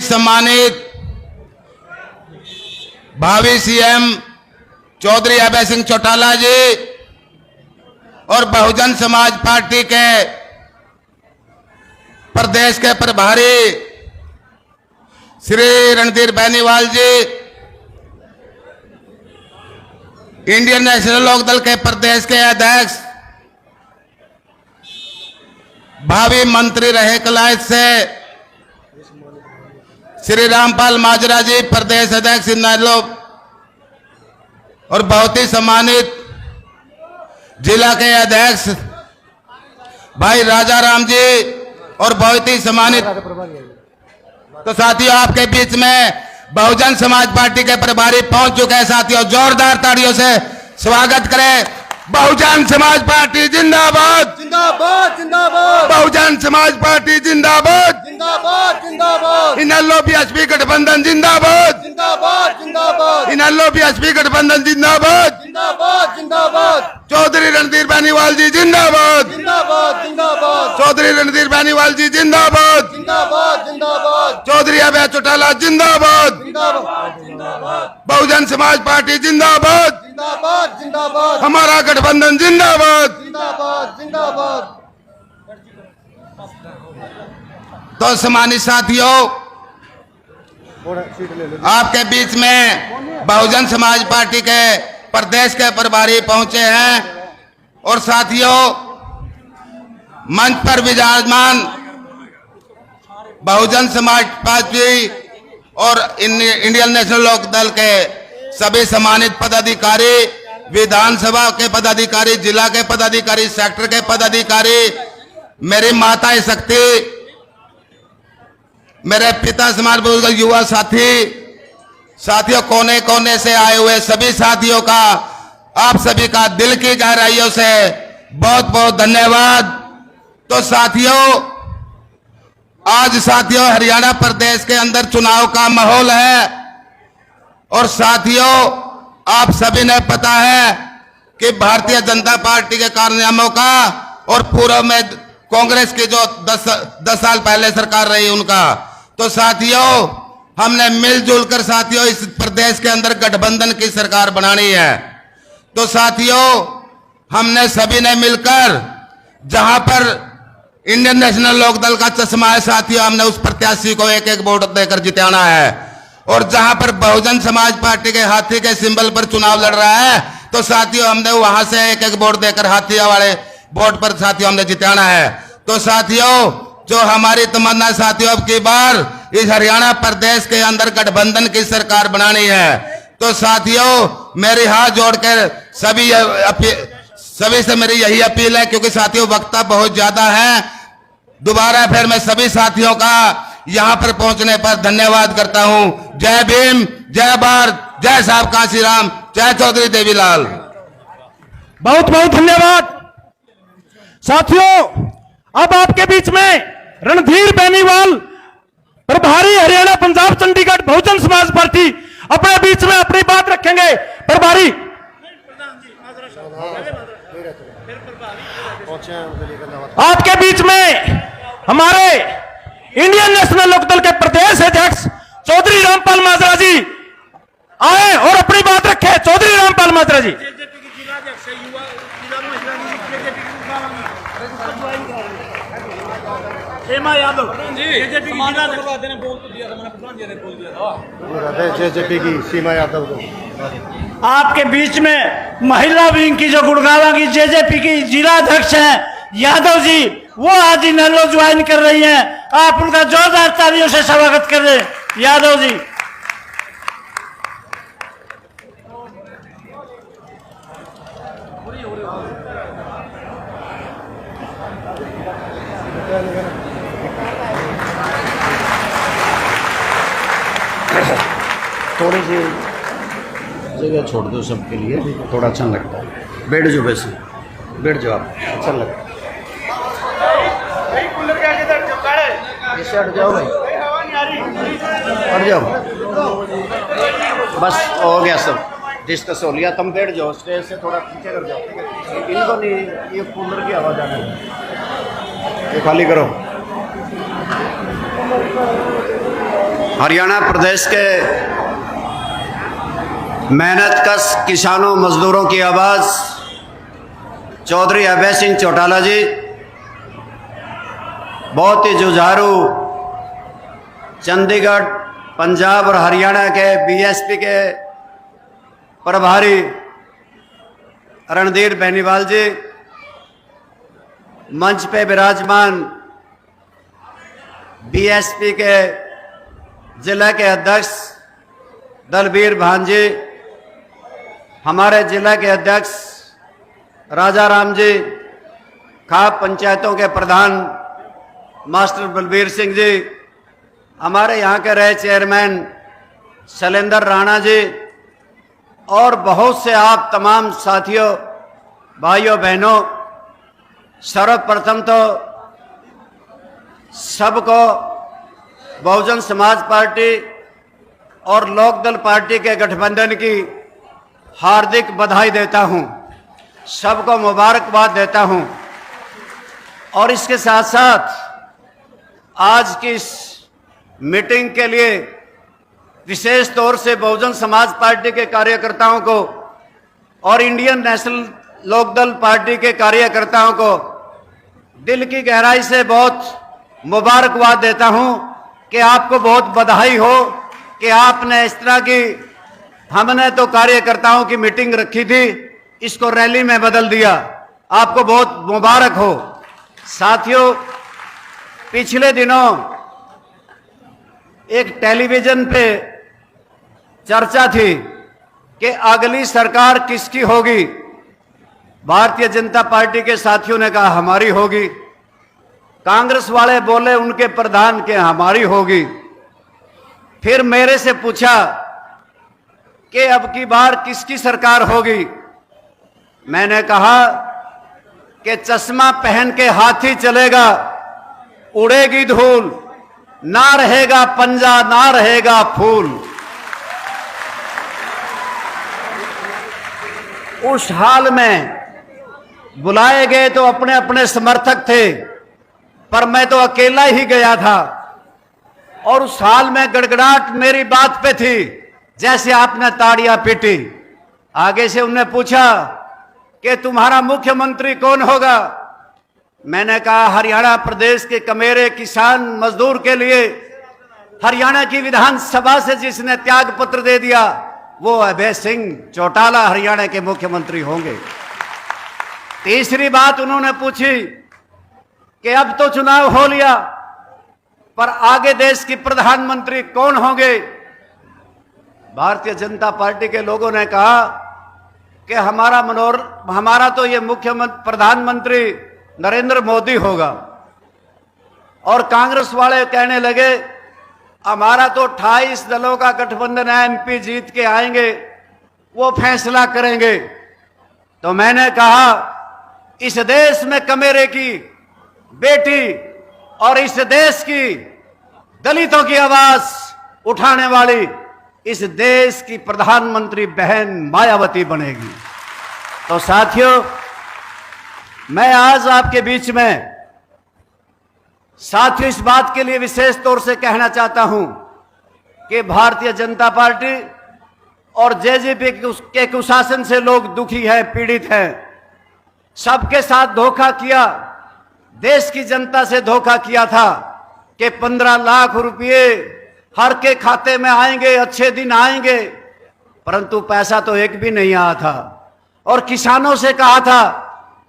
सम्मानित भावी सीएम चौधरी अभय सिंह चौटाला जी और बहुजन समाज पार्टी के प्रदेश के प्रभारी श्री रणधीर बेनीवाल जी, इंडियन नेशनल लोकदल के प्रदेश के अध्यक्ष भावी मंत्री रहे कलायत से श्री रामपाल माजरा जी, प्रदेश अध्यक्ष इनालो, और बहुत ही सम्मानित जिला के अध्यक्ष भाई राजा राम जी, और बहुत ही सम्मानित तो साथियों आपके बीच में बहुजन समाज पार्टी के प्रभारी पहुंच चुके हैं। साथियों जोरदार तालियों से स्वागत करें। बहुजन समाज पार्टी जिंदाबाद जिंदाबाद जिंदाबाद, बहुजन समाज पार्टी जिंदाबाद जिंदाबाद जिंदाबाद, इनेलो बीएसपी गठबंधन जिंदाबाद जिंदाबाद जिंदाबाद, इनेलो बीएसपी गठबंधन जिंदाबाद जिंदाबाद जिंदाबाद, चौधरी रणधीर बेनीवाल जी जिंदाबाद जिंदाबाद जिंदाबाद, चौधरी रणधीर बेनीवाल जी जिंदाबाद जिंदाबाद जिंदाबाद, चौधरी अभय चौटाला जिंदाबाद जिंदाबाद जिंदाबाद, बहुजन समाज पार्टी जिंदाबाद जिंदाबाद जिंदाबाद, हमारा गठबंधन जिंदाबाद। जिंदाबाद जिंदाबाद। तो सम्मानित साथियों आपके बीच में बहुजन समाज पार्टी के प्रदेश के प्रभारी पहुंचे हैं और साथियों मंच पर विराजमान बहुजन समाज पार्टी और इंडियन नेशनल लोकदल के सभी सम्मानित पदाधिकारी, विधानसभा के पदाधिकारी, जिला के पदाधिकारी, सेक्टर के पदाधिकारी, मेरी माताएं शक्ति, मेरे पिता समान बुजुर्ग, युवा साथी, साथियों कोने कोने से आए हुए सभी साथियों का, आप सभी का दिल की गहराइयों से बहुत बहुत धन्यवाद। तो साथियों आज साथियों हरियाणा प्रदेश के अंदर चुनाव का माहौल है और साथियों आप सभी ने पता है कि भारतीय जनता पार्टी के कारनामों का और पूर्व में कांग्रेस की जो 10 साल पहले सरकार रही उनका, तो साथियों हमने मिलजुल कर साथियों इस प्रदेश के अंदर गठबंधन की सरकार बनानी है। तो साथियों हमने सभी ने मिलकर जहां पर इंडियन नेशनल लोकदल का चश्मा है साथियों, हमने उस प्रत्याशी को एक एक वोट देकर जिताना है, और जहां पर बहुजन समाज पार्टी के हाथी के सिंबल पर चुनाव लड़ रहा है तो साथियों हमने वहां से एक एक वोट देकर हाथी वाले वोट पर साथियों हमने जिताना है। तो साथियों जो हमारी तमन्ना साथियों अब की बार इस हरियाणा प्रदेश के अंदर गठबंधन की सरकार बनानी है। तो साथियों मेरी हाथ जोड़कर सभी से मेरी यही अपील है, क्योंकि साथियों वक्ता बहुत ज्यादा है, दोबारा फिर मैं सभी साथियों का यहां पर पहुंचने पर धन्यवाद करता हूं। जय भीम, जय भारत, जय साहब काशीराम, जय चौधरी देवीलाल। बहुत बहुत धन्यवाद साथियों। अब आपके बीच में रणधीर बेनीवाल, प्रभारी हरियाणा पंजाब चंडीगढ़ बहुजन समाज पार्टी, अपने बीच में अपनी बात रखेंगे। प्रभारी आपके बीच में हमारे इंडियन नेशनल लोकदल के प्रदेश अध्यक्ष चौधरी रामपाल माजरा जी आए और अपनी बात रखे। चौधरी रामपाल माजरा जी। जेजेपी की सीमा यादव को आपके बीच में महिला विंग की जो गुड़गांव की जेजेपी की जिला अध्यक्ष हैं यादव जी, वो आज इनेलो ज्वाइन कर रही हैं। आप उनका जोरदार तालियों से स्वागत कर रहे हैं यादव जी। थोड़ी सी जगह छोड़ दो सबके लिए, थोड़ा अच्छा लगता है। बैठ जाओ, वैसे बैठ जाओ, आप अच्छा लगता है। इससे हट जाओ भाई, हट जाओ, बस हो गया सब डिस्कस हो लिया। तुम बैठ जाओ, स्टेज से थोड़ा पीछे कर जाओ। इनको नहीं, ये कूलर की आवाज़ आ रही है, ये खाली करो। हरियाणा प्रदेश के मेहनतकश किसानों मजदूरों की आवाज़ चौधरी अभय सिंह चौटाला जी, बहुत ही जुझारू चंडीगढ़, पंजाब और हरियाणा के बीएसपी के प्रभारी रणधीर बेनीवाल जी, मंच पे विराजमान बीएसपी के जिला के अध्यक्ष दलबीर भांजी, हमारे जिला के अध्यक्ष राजा राम जी, खाप पंचायतों के प्रधान मास्टर बलबीर सिंह जी, हमारे यहाँ के रहे चेयरमैन शैलेंद्र राणा जी और बहुत से आप तमाम साथियों, भाइयों बहनों, सर्वप्रथम तो सबको बहुजन समाज पार्टी और लोकदल पार्टी के गठबंधन की हार्दिक बधाई देता हूं, सबको मुबारकबाद देता हूं। और इसके साथ साथ आज की इस मीटिंग के लिए विशेष तौर से बहुजन समाज पार्टी के कार्यकर्ताओं को और इंडियन नेशनल लोकदल पार्टी के कार्यकर्ताओं को दिल की गहराई से बहुत मुबारकबाद देता हूं कि आपको बहुत बधाई हो कि आपने इस तरह की, हमने तो कार्यकर्ताओं की मीटिंग रखी थी, इसको रैली में बदल दिया। आपको बहुत मुबारक हो। साथियों, पिछले दिनों एक टेलीविजन पे चर्चा थी कि अगली सरकार किसकी होगी। भारतीय जनता पार्टी के साथियों ने कहा हमारी होगी, कांग्रेस वाले बोले उनके प्रधान के हमारी होगी। फिर मेरे से पूछा कि अब की बार किसकी सरकार होगी। मैंने कहा कि चश्मा पहन के हाथी चलेगा, उड़ेगी धूल, ना रहेगा पंजा ना रहेगा फूल। उस हाल में बुलाए गए तो अपने अपने समर्थक थे, पर मैं तो अकेला ही गया था और उस हाल में गड़गड़ाहट मेरी बात पे थी, जैसे आपने ताड़ियां पीटी। आगे से उन्होंने पूछा कि तुम्हारा मुख्यमंत्री कौन होगा। मैंने कहा हरियाणा प्रदेश के कमेरे किसान मजदूर के लिए हरियाणा की विधानसभा से जिसने त्याग पत्र दे दिया वो अभय सिंह चौटाला हरियाणा के मुख्यमंत्री होंगे। तीसरी बात उन्होंने पूछी कि अब तो चुनाव हो लिया, पर आगे देश की प्रधानमंत्री कौन होंगे। भारतीय जनता पार्टी के लोगों ने कहा कि हमारा तो ये मुख्यमंत्री प्रधानमंत्री नरेंद्र मोदी होगा। और कांग्रेस वाले कहने लगे हमारा तो 28 दलों का गठबंधन है, एमपी जीत के आएंगे, वो फैसला करेंगे। तो मैंने कहा इस देश में कमेरे की बेटी और इस देश की दलितों की आवाज उठाने वाली इस देश की प्रधानमंत्री बहन मायावती बनेगी। तो साथियों, मैं आज आपके बीच में साथियों इस बात के लिए विशेष तौर से कहना चाहता हूं कि भारतीय जनता पार्टी और जेजेपी के कुशासन से लोग दुखी हैं, पीड़ित हैं। सबके साथ धोखा किया, देश की जनता से धोखा किया था कि 15 लाख रुपए हर के खाते में आएंगे, अच्छे दिन आएंगे, परंतु पैसा तो एक भी नहीं आया था। और किसानों से कहा था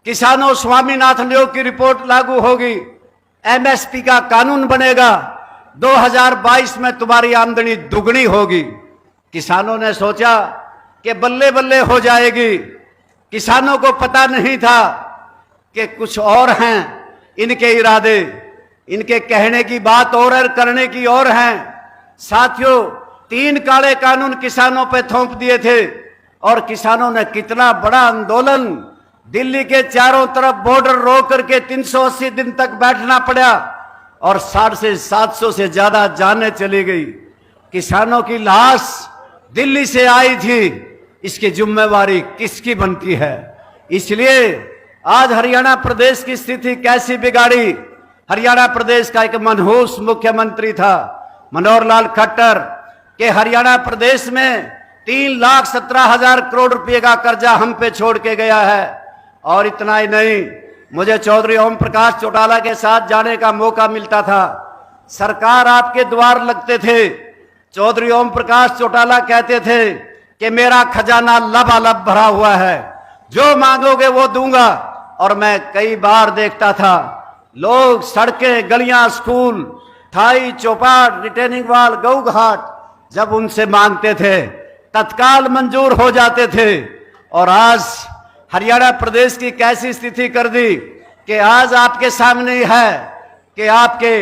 किसानों स्वामीनाथन आयोग की रिपोर्ट लागू होगी, एमएसपी का कानून बनेगा, 2022 में तुम्हारी आमदनी दुगनी होगी। किसानों ने सोचा कि बल्ले बल्ले हो जाएगी। किसानों को पता नहीं था कि कुछ और हैं इनके इरादे, इनके कहने की बात और है, करने की और है। साथियों, 3 काले कानून किसानों पे थोप दिए थे और किसानों ने कितना बड़ा आंदोलन, दिल्ली के चारों तरफ बॉर्डर रोक करके 380 दिन तक बैठना पड़ा और 750 से ज्यादा जानें चली गई। किसानों की लाश दिल्ली से आई थी, इसकी जिम्मेवारी किसकी बनती है। इसलिए आज हरियाणा प्रदेश की स्थिति कैसी बिगाड़ी। हरियाणा प्रदेश का एक मनहूस मुख्यमंत्री था, मनोहर लाल खट्टर के हरियाणा प्रदेश में 3,17,000 करोड़ रुपए का कर्जा हम पे छोड़ के गया है। और इतना ही नहीं, मुझे चौधरी ओम प्रकाश चौटाला के साथ जाने का मौका मिलता था। सरकार आपके द्वार लगते थे, चौधरी ओम प्रकाश चौटाला कहते थे कि मेरा खजाना लबालब भरा हुआ है, जो मांगोगे वो दूंगा। और मैं कई बार देखता था लोग सड़कें, गलियां, स्कूल, थाई, चौपाट, रिटेनिंग वॉल, गऊ घाट जब उनसे मांगते थे तत्काल मंजूर हो जाते थे। और आज हरियाणा प्रदेश की कैसी स्थिति कर दी कि आज आपके सामने ही है कि आपके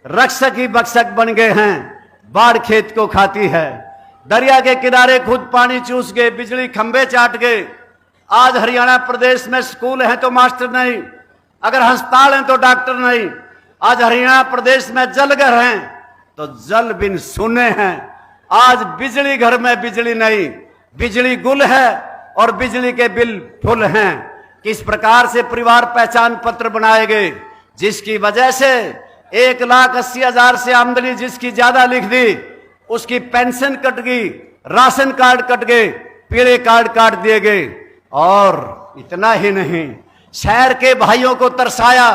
रक्षक ही बक्षक बन गए हैं। बाढ़ खेत को खाती है, दरिया के किनारे खुद पानी चूस गए, बिजली खंभे चाट गए। आज हरियाणा प्रदेश में स्कूल हैं तो मास्टर नहीं, अगर अस्पताल हैं तो डॉक्टर नहीं। आज हरियाणा प्रदेश में जलघर हैं तो जल बिन सुने हैं। आज बिजली घर में बिजली नहीं, बिजली गुल है और बिजली के बिल फुल हैं। किस प्रकार से परिवार पहचान पत्र बनाए गए, जिसकी वजह से 1,80,000 से आमदनी जिसकी ज्यादा लिख दी उसकी पेंशन कट गई, राशन कार्ड कट गए, पीले कार्ड काट दिए गए। और इतना ही नहीं, शहर के भाइयों को तरसाया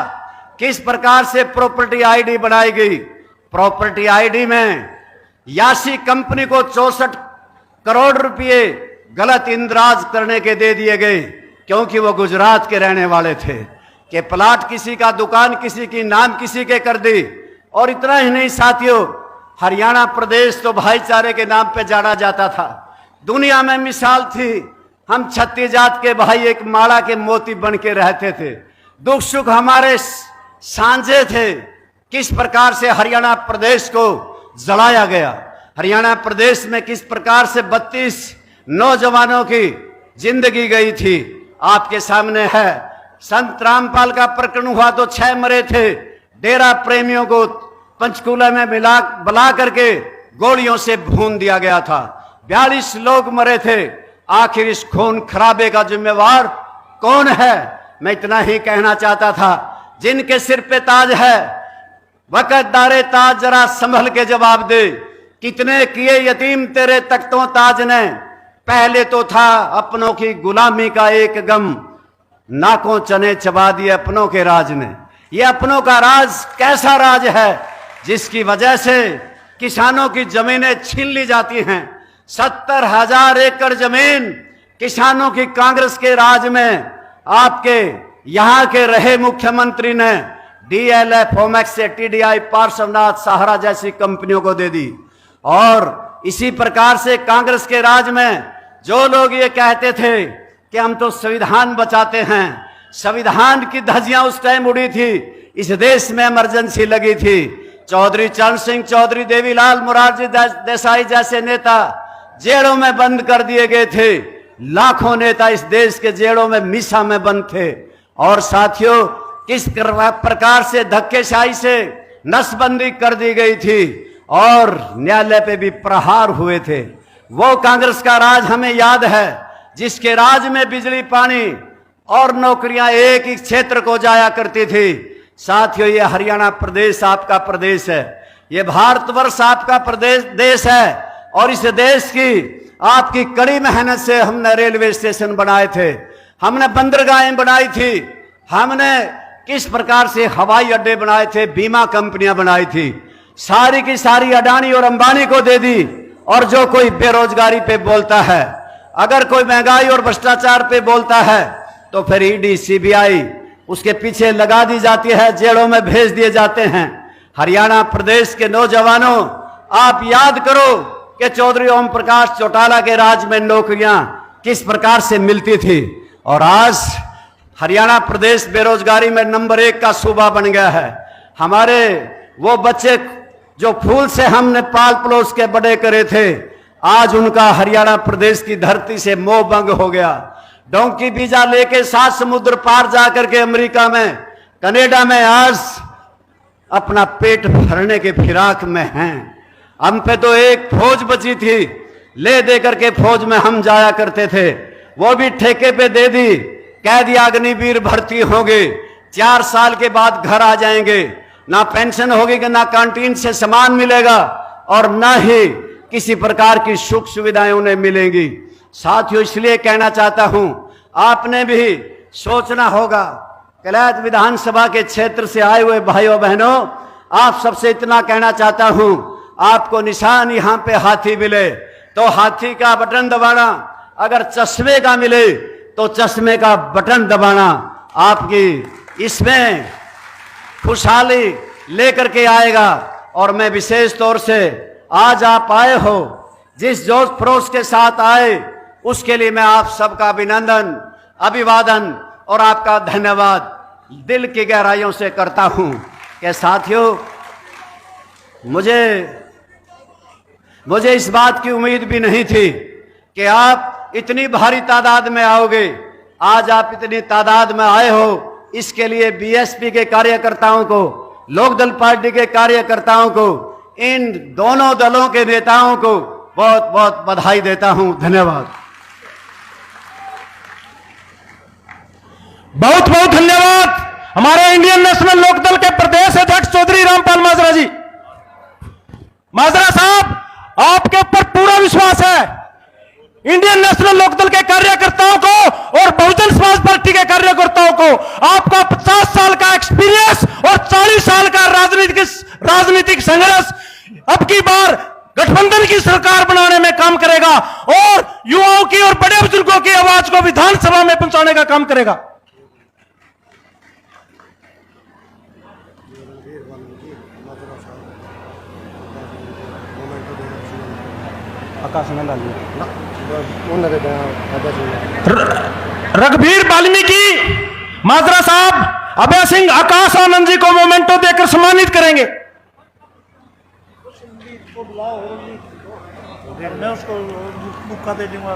किस प्रकार से प्रॉपर्टी आईडी बनाई गई। प्रॉपर्टी आईडी में यासी कंपनी को 64 करोड़ रुपए गलत इंदराज करने के दे दिए गए, क्योंकि वो गुजरात के रहने वाले थे कि प्लाट किसी का, दुकान किसी की, नाम किसी के कर दी। और इतना ही नहीं साथियों, हरियाणा प्रदेश तो भाईचारे के नाम पे जाना जाता था, दुनिया में मिसाल थी। हम छत्तीस जात के भाई एक माला के मोती बन के रहते थे, दुख सुख हमारे साझे थे। किस प्रकार से हरियाणा प्रदेश को जलाया गया, हरियाणा प्रदेश में किस प्रकार से 32 नौजवानों की जिंदगी गई थी, आपके सामने है। संत रामपाल का प्रकरण हुआ तो 6 मरे थे। डेरा प्रेमियों को पंचकूला में बुला करके गोलियों से भून दिया गया था, 42 लोग मरे थे। आखिर इस खून खराबे का जिम्मेवार कौन है? मैं इतना ही कहना चाहता था, जिनके सिर पे ताज है वक़्तदारे ताज जरा संभल के जवाब दे। कितने किए यतीम तेरे तख्तों ताज ने, पहले तो था अपनों की गुलामी का एक गम, नाकों चने चबा दिए अपनों के राज ने। ये अपनों का राज कैसा राज है जिसकी वजह से किसानों की जमीनें छीन ली जाती हैं। 70,000 एकड़ जमीन किसानों की कांग्रेस के राज में आपके यहां के रहे मुख्यमंत्री ने डीएलएफ, ओमैक्स से टीडीआई, पार्श्वनाथ, सहारा जैसी कंपनियों को दे दी। और इसी प्रकार से कांग्रेस के राज में जो लोग ये कहते थे कि हम तो संविधान बचाते हैं, संविधान की धज्जियां उस टाइम उड़ी थी, इस देश में इमरजेंसी लगी थी। चौधरी चरण सिंह, चौधरी देवीलाल, मोरारजी देसाई जैसे नेता जेलों में बंद कर दिए गए थे। लाखों नेता इस देश के जेलों में मीसा में बंद थे। और साथियों, किस प्रकार से धक्केशाही से नसबंदी कर दी गई थी और न्यायालय पे भी प्रहार हुए थे। वो कांग्रेस का राज हमें याद है, जिसके राज में बिजली, पानी और नौकरियां एक ही क्षेत्र को जाया करती थी। साथियों, ये हरियाणा प्रदेश आपका प्रदेश है, ये भारतवर्ष आपका प्रदेश देश है। और इस देश की आपकी कड़ी मेहनत से हमने रेलवे स्टेशन बनाए थे, हमने बंदरगाहें बनाई थी, हमने किस प्रकार से हवाई अड्डे बनाए थे, बीमा कंपनियां बनाई थी, सारी की सारी अडानी और अंबानी को दे दी। और जो कोई बेरोजगारी पे बोलता है, अगर कोई महंगाई और भ्रष्टाचार पे बोलता है, तो फिर ईडी, सीबीआई उसके पीछे लगा दी जाती है, जेलों में भेज दिए जाते हैं। हरियाणा प्रदेश के नौजवानों, आप याद करो कि चौधरी ओम प्रकाश चौटाला के राज में नौकरियां किस प्रकार से मिलती थी। और आज हरियाणा प्रदेश बेरोजगारी में नंबर 1 का सूबा बन गया है। हमारे वो बच्चे जो फूल से हमने पाल पलोस के बड़े करे थे, आज उनका हरियाणा प्रदेश की धरती से मोह भंग हो गया। डोंकी वीजा लेके 7 समुद्र पार जाकर के अमेरिका में, कनाडा में आज अपना पेट भरने के फिराक में हैं। हम पे तो एक फौज बची थी, ले दे करके फौज में हम जाया करते थे, वो भी ठेके पे दे दी। कह दिया अग्निवीर भर्ती होंगे, 4 साल के बाद घर आ जाएंगे, ना पेंशन होगी कि ना कैंटीन से सामान मिलेगा। और न ही किसी प्रकार की सुख सुविधाएं उन्हें मिलेंगी। साथियों, इसलिए कहना चाहता हूं, आपने भी सोचना होगा, कलैत विधानसभा के क्षेत्र से आए हुए भाइयों बहनों, आप सबसे इतना कहना चाहता हूं, आपको निशान यहां पे हाथी मिले तो हाथी का बटन दबाना, अगर चश्मे का मिले तो चश्मे का बटन दबाना आपकी इसमें खुशहाली लेकर के आएगा। और मैं विशेष तौर से आज आप आए हो, जिस जोश खरोश के साथ आए, उसके लिए मैं आप सबका अभिनंदन, अभिवादन और आपका धन्यवाद दिल की गहराइयों से करता हूं। कि साथियों, मुझे इस बात की उम्मीद भी नहीं थी कि आप इतनी भारी तादाद में आओगे। आज आप इतनी तादाद में आए हो, इसके लिए बीएसपी के कार्यकर्ताओं को, लोकदल पार्टी के कार्यकर्ताओं को, इन दोनों दलों के नेताओं को बहुत बहुत बधाई देता हूं। धन्यवाद। बहुत बहुत धन्यवाद हमारे इंडियन नेशनल लोकदल के प्रदेश अध्यक्ष चौधरी रामपाल माजरा जी। माजरा साहब, आपके ऊपर पूरा विश्वास है। इंडियन नेशनल लोकदल के कार्यकर्ताओं को और बहुजन समाज पार्टी के कार्यकर्ताओं को आपका 50 साल का एक्सपीरियंस और 40 साल का राजनीतिक संघर्ष अब की बार गठबंधन की सरकार बनाने में काम करेगा और युवाओं की और बड़े बुजुर्गों की आवाज को विधानसभा में पहुंचाने का काम करेगा। रघुवीर वाल्मीकि, माजरा साहब अभय सिंह, आकाश आनंद जी को मोमेंटो देकर सम्मानित करेंगे। मैं उसको मुक्का दे दूंगा।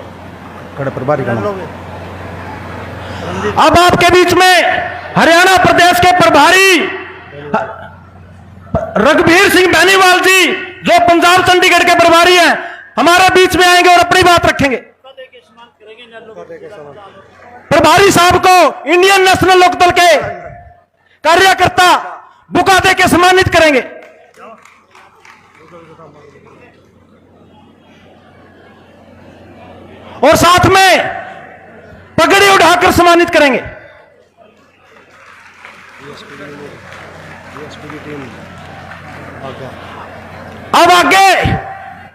अब आपके बीच में हरियाणा प्रदेश के प्रभारी रघुवीर सिंह बेनीवाल जी, जो पंजाब चंडीगढ़ के प्रभारी हैं, हमारे बीच में आएंगे और अपनी बात रखेंगे। प्रभारी साहब को इंडियन नेशनल लोकदल के कार्यकर्ता बुका दे के सम्मानित करेंगे। और साथ में पगड़ी उठाकर सम्मानित करेंगे। अब आगे